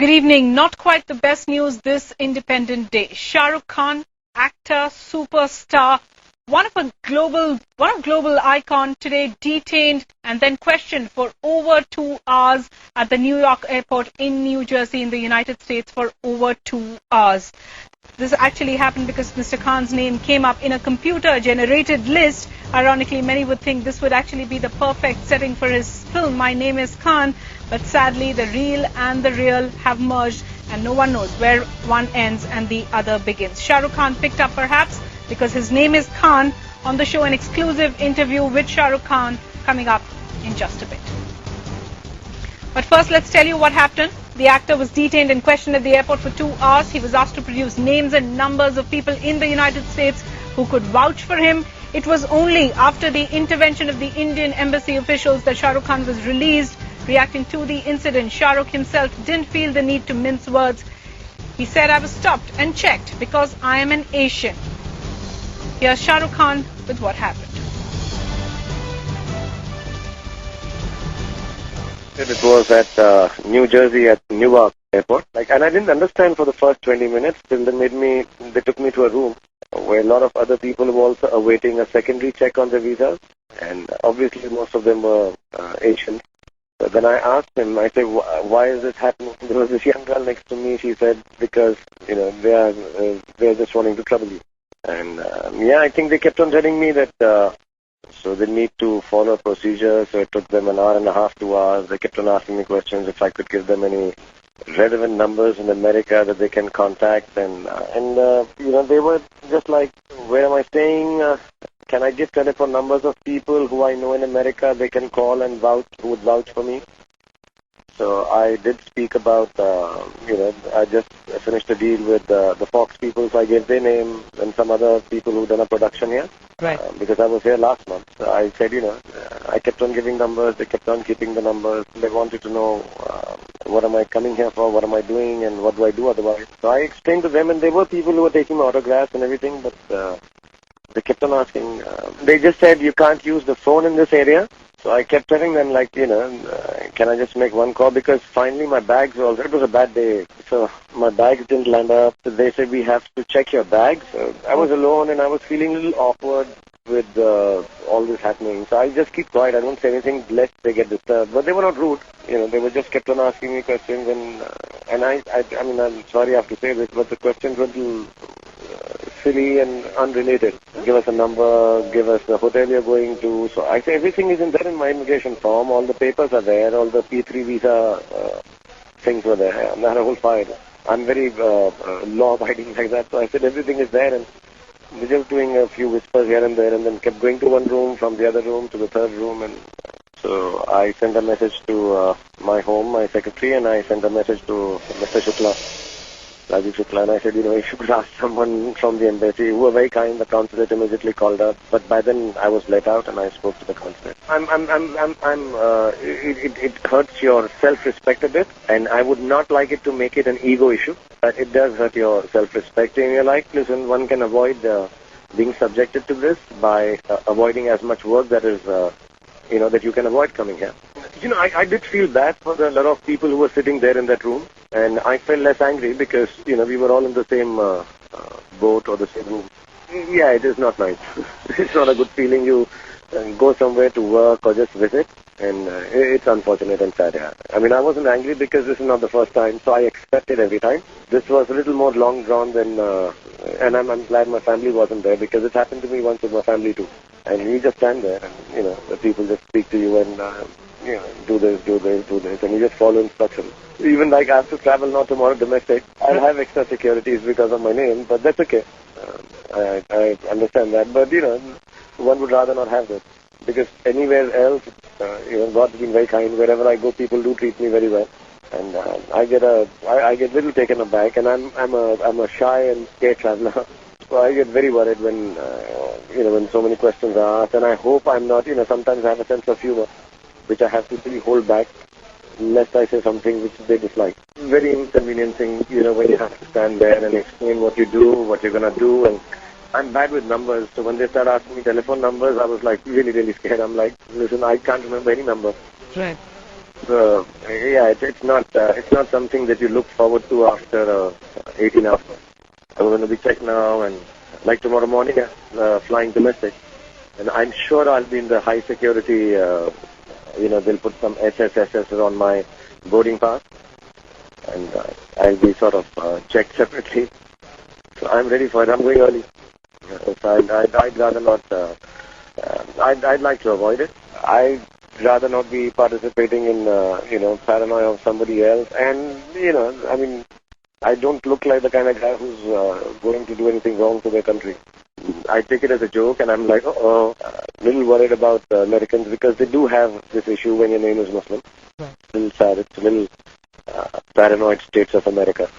Good evening. Not quite the best news this Independent Day. Shah Rukh Khan, actor, superstar, one of global icon, today detained and then questioned for over 2 hours at the New York airport in New Jersey in the United States for over 2 hours. This actually happened because Mr. Khan's name came up in a computer-generated list. Ironically, many would think this would actually be the perfect setting for his film, My Name is Khan. But sadly, the real and the real have merged and no one knows where one ends and the other begins. Shah Rukh Khan picked up perhaps because his name is Khan on the show, an exclusive interview with Shah Rukh Khan coming up in just a bit. But first, let's tell you what happened. The actor was detained and questioned at the airport for 2 hours. He was asked to produce names and numbers of people in the United States who could vouch for him. It was only after the intervention of the Indian embassy officials that Shah Rukh Khan was released. Reacting to the incident, Shah Rukh himself didn't feel the need to mince words. He said, "I was stopped and checked because I am an Asian." Here's Shah Rukh Khan with what happened. It was at New Jersey at Newark airport. And I didn't understand for the first 20 minutes till they took me to a room where a lot of other people were also awaiting a secondary check on their visas. And obviously most of them were Asian. So then I asked him, I said, why is this happening? There was this young girl next to me. She said, because, they are just wanting to trouble you. And I think they kept on telling me that, so they need to follow a procedure. So it took them an hour and a half, 2 hours. They kept on asking me questions if I could give them any relevant numbers in America that they can contact. And they were just like, where am I staying? Can I give telephone numbers of people who I know in America they can call and vouch, who would vouch for me? So I did speak about, I just finished a deal with the Fox people, so I gave their name and some other people who done a production here. Right. Because I was here last month. So I said, I kept on giving numbers, they kept on keeping the numbers. They wanted to know what am I coming here for, what am I doing, and what do I do otherwise. So I explained to them, and there were people who were taking my autographs and everything, but they kept on asking. They just said, you can't use the phone in this area. So I kept telling them, can I just make one call? Because finally my bags were it was a bad day. So my bags didn't land up. So they said, we have to check your bags. So I was alone and I was feeling a little awkward with all this happening. So I just keep quiet. I don't say anything lest they get disturbed. But they were not rude. They were just kept on asking me questions. And I'm sorry I have to say this, but the questions were silly and unrelated. Give us a number, give us the hotel you're going to. So I say everything is in there in my immigration form. All the papers are there. All the P3 visa things were there. I had a whole file. I'm very law-abiding like that. So I said everything is there. And we're just doing a few whispers here and there and then kept going to one room, from the other room to the third room. And so I sent a message to my home, my secretary, and I sent a message to Mr. Rajiv Shukla, and I said, if you could ask someone from the embassy, who were very kind, the consulate immediately called up. But by then I was let out and I spoke to the consulate. It hurts your self-respect a bit, and I would not like it to make it an ego issue. But it does hurt your self-respect. And you're like, listen, one can avoid being subjected to this by avoiding as much work that is, that you can avoid coming here. I did feel bad for a lot of people who were sitting there in that room. And I felt less angry because, we were all in the same boat or the same room. Yeah, it is not nice. It's not a good feeling. You go somewhere to work or just visit, and it's unfortunate and sad. Yeah. I wasn't angry because this is not the first time, so I accept it every time. This was a little more long drawn than, and I'm glad my family wasn't there because it happened to me once with my family too. And you just stand there and, the people just speak to you and, do this, and you just follow instructions. Even I have to travel now tomorrow domestic. I'll have extra securities because of my name, but that's okay. I understand that, but one would rather not have that because anywhere else, God's been very kind. Wherever I go, people do treat me very well, and I get little taken aback, and I'm a shy and scared traveler. So I get very worried when when so many questions are asked, and I hope I'm not. Sometimes I have a sense of humor, which I have to really hold back, lest I say something which they dislike. Very inconveniencing, when you have to stand there and explain what you do, what you're going to do. And I'm bad with numbers, so when they start asking me telephone numbers, I was like really, really scared. I'm like, listen, I can't remember any number. Right. It's not something that you look forward to after 18 hours. I'm going to be checked now, and like tomorrow morning, flying domestic, and I'm sure I'll be in the high security. They'll put some SSSS on my boarding pass, and I'll be sort of checked separately. So I'm ready for it. I'm going early. So I'd rather not. I'd like to avoid it. I'd rather not be participating in paranoia of somebody else. And I don't look like the kind of guy who's going to do anything wrong to their country. I take it as a joke, and I'm like, little worried about Americans because they do have this issue when your name is Muslim. Right. A little sad. It's a little paranoid states of America.